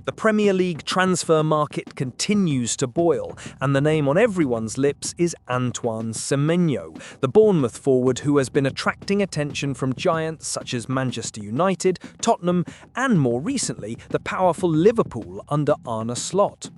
The Premier League transfer market continues to boil, and the name on everyone's lips is Antoine Semenyo, the Bournemouth forward who has been attracting attention from giants such as Manchester United, Tottenham, and more recently, the powerful Liverpool under Arne Slot.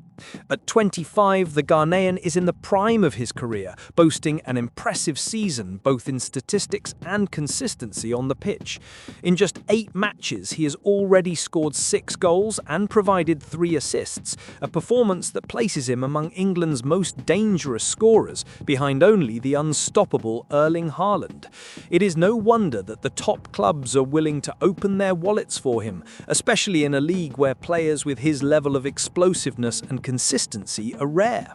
At 25, the Ghanaian is in the prime of his career, boasting an impressive season both in statistics and consistency on the pitch. In just 8 matches, he has already scored 6 goals and provided 3 assists, a performance that places him among England's most dangerous scorers, behind only the unstoppable Erling Haaland. It is no wonder that the top clubs are willing to open their wallets for him, especially in a league where players with his level of explosiveness and consistency are rare.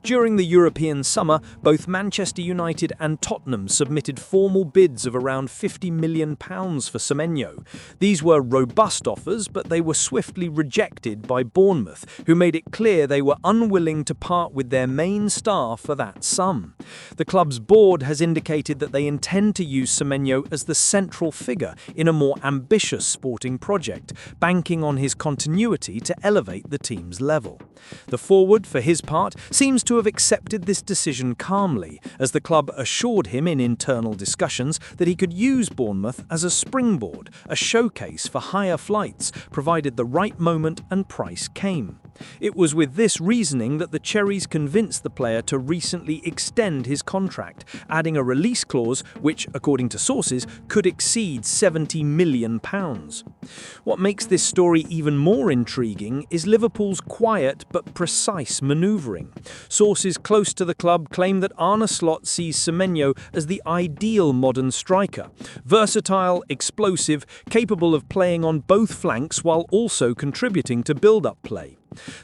During the European summer, both Manchester United and Tottenham submitted formal bids of around £50 million for Semenyo. These were robust offers, but they were swiftly rejected by Bournemouth, who made it clear they were unwilling to part with their main star for that sum. The club's board has indicated that they intend to use Semenyo as the central figure in a more ambitious sporting project, banking on his continuity to elevate the team's level. The forward, for his part, seems to have accepted this decision calmly, as the club assured him in internal discussions that he could use Bournemouth as a springboard, a showcase for higher flights, provided the right moment and price came. It was with this reasoning that the Cherries convinced the player to recently extend his contract, adding a release clause which, according to sources, could exceed £70 million. What makes this story even more intriguing is Liverpool's quiet but precise manoeuvring. Sources close to the club claim that Arne Slot sees Semenyo as the ideal modern striker, versatile, explosive, capable of playing on both flanks while also contributing to build-up play.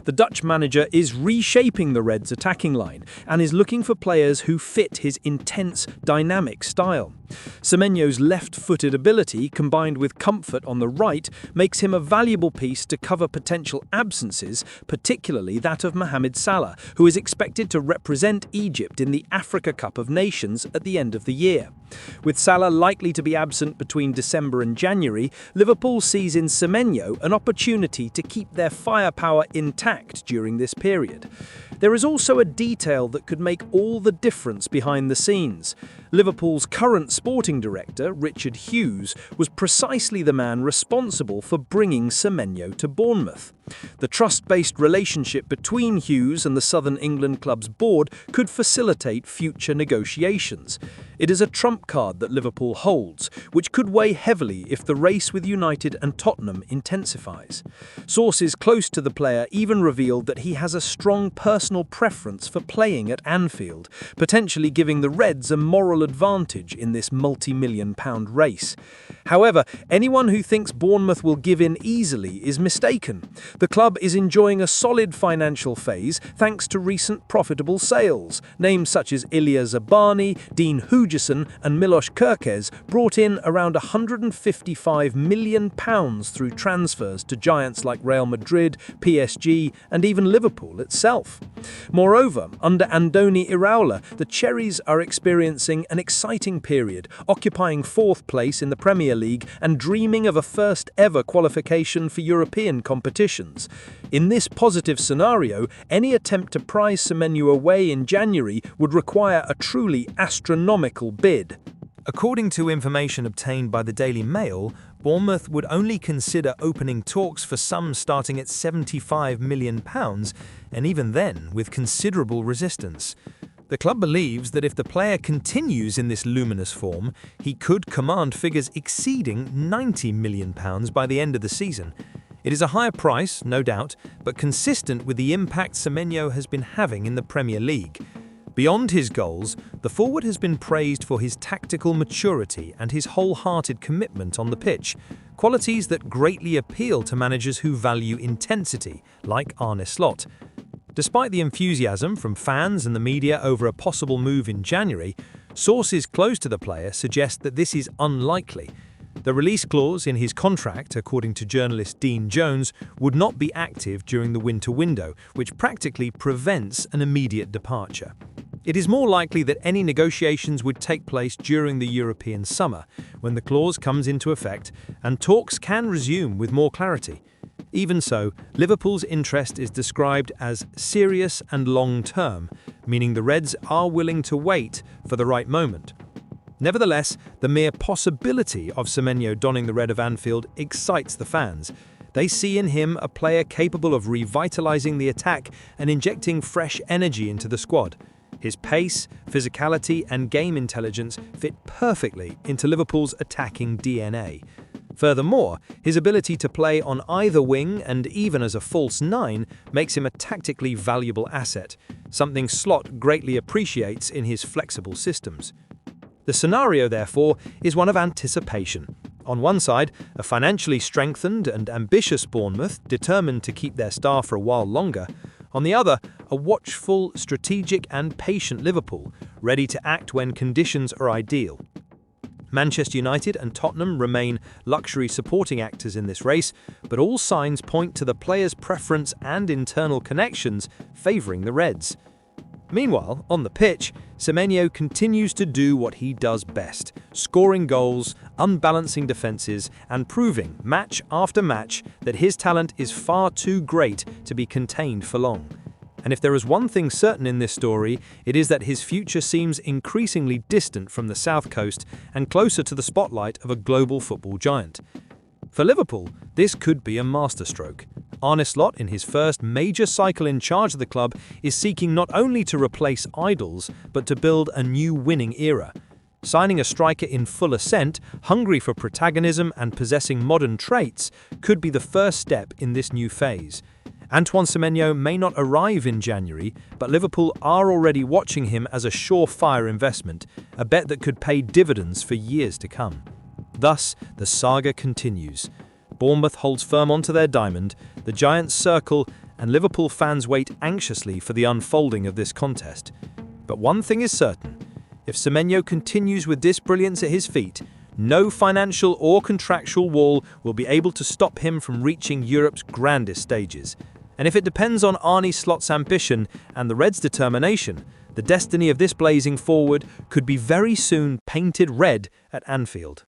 The Dutch manager is reshaping the Reds' attacking line and is looking for players who fit his intense, dynamic style. Semenyo's left-footed ability, combined with comfort on the right, makes him a valuable piece to cover potential absences, particularly that of Mohamed Salah, who is expected to represent Egypt in the Africa Cup of Nations at the end of the year. With Salah likely to be absent between December and January, Liverpool sees in Semenyo an opportunity to keep their firepower intact during this period. There is also a detail that could make all the difference behind the scenes. Liverpool's current sporting director, Richard Hughes, was precisely the man responsible for bringing Semenyo to Bournemouth. The trust-based relationship between Hughes and the Southern England club's board could facilitate future negotiations. It is a trump card that Liverpool holds, which could weigh heavily if the race with United and Tottenham intensifies. Sources close to the player even revealed that he has a strong personal preference for playing at Anfield, potentially giving the Reds a moral advantage in this multi-million-pound race. However, anyone who thinks Bournemouth will give in easily is mistaken. The club is enjoying a solid financial phase thanks to recent profitable sales. Names such as Ilya Zabani, Dean Huijsen and Milos Kerkez brought in around £155 million through transfers to giants like Real Madrid, PSG and even Liverpool itself. Moreover, under Andoni Iraola, the Cherries are experiencing an exciting period, occupying 4th place in the Premier League and dreaming of a first-ever qualification for European competitions. In this positive scenario, any attempt to prize Semenyo away in January would require a truly astronomical bid. According to information obtained by the Daily Mail, Bournemouth would only consider opening talks for sums starting at £75 million, and even then with considerable resistance. The club believes that if the player continues in this luminous form, he could command figures exceeding £90 million by the end of the season. It is a higher price, no doubt, but consistent with the impact Semenyo has been having in the Premier League. Beyond his goals, the forward has been praised for his tactical maturity and his wholehearted commitment on the pitch, qualities that greatly appeal to managers who value intensity, like Arne Slot. Despite the enthusiasm from fans and the media over a possible move in January, sources close to the player suggest that this is unlikely. The release clause in his contract, according to journalist Dean Jones, would not be active during the winter window, which practically prevents an immediate departure. It is more likely that any negotiations would take place during the European summer, when the clause comes into effect and talks can resume with more clarity. Even so, Liverpool's interest is described as serious and long-term, meaning the Reds are willing to wait for the right moment. Nevertheless, the mere possibility of Semenyo donning the red of Anfield excites the fans. They see in him a player capable of revitalizing the attack and injecting fresh energy into the squad. His pace, physicality, and game intelligence fit perfectly into Liverpool's attacking DNA. Furthermore, his ability to play on either wing and even as a false nine makes him a tactically valuable asset, something Slot greatly appreciates in his flexible systems. The scenario, therefore, is one of anticipation. On one side, a financially strengthened and ambitious Bournemouth determined to keep their star for a while longer. On the other, a watchful, strategic and patient Liverpool, ready to act when conditions are ideal. Manchester United and Tottenham remain luxury supporting actors in this race, but all signs point to the players' preference and internal connections favouring the Reds. Meanwhile, on the pitch, Semenyo continues to do what he does best, scoring goals, unbalancing defences, and proving, match after match, that his talent is far too great to be contained for long. And if there is one thing certain in this story, it is that his future seems increasingly distant from the South Coast and closer to the spotlight of a global football giant. For Liverpool, this could be a masterstroke. Arne Slot, in his first major cycle in charge of the club, is seeking not only to replace idols, but to build a new winning era. Signing a striker in full ascent, hungry for protagonism and possessing modern traits, could be the first step in this new phase. Antoine Semenyo may not arrive in January, but Liverpool are already watching him as a surefire investment, a bet that could pay dividends for years to come. Thus, the saga continues. Bournemouth holds firm onto their diamond, the Giants circle, and Liverpool fans wait anxiously for the unfolding of this contest. But one thing is certain: if Semenyo continues with this brilliance at his feet, no financial or contractual wall will be able to stop him from reaching Europe's grandest stages. And if it depends on Arne Slot's ambition and the Reds' determination, the destiny of this blazing forward could be very soon painted red at Anfield.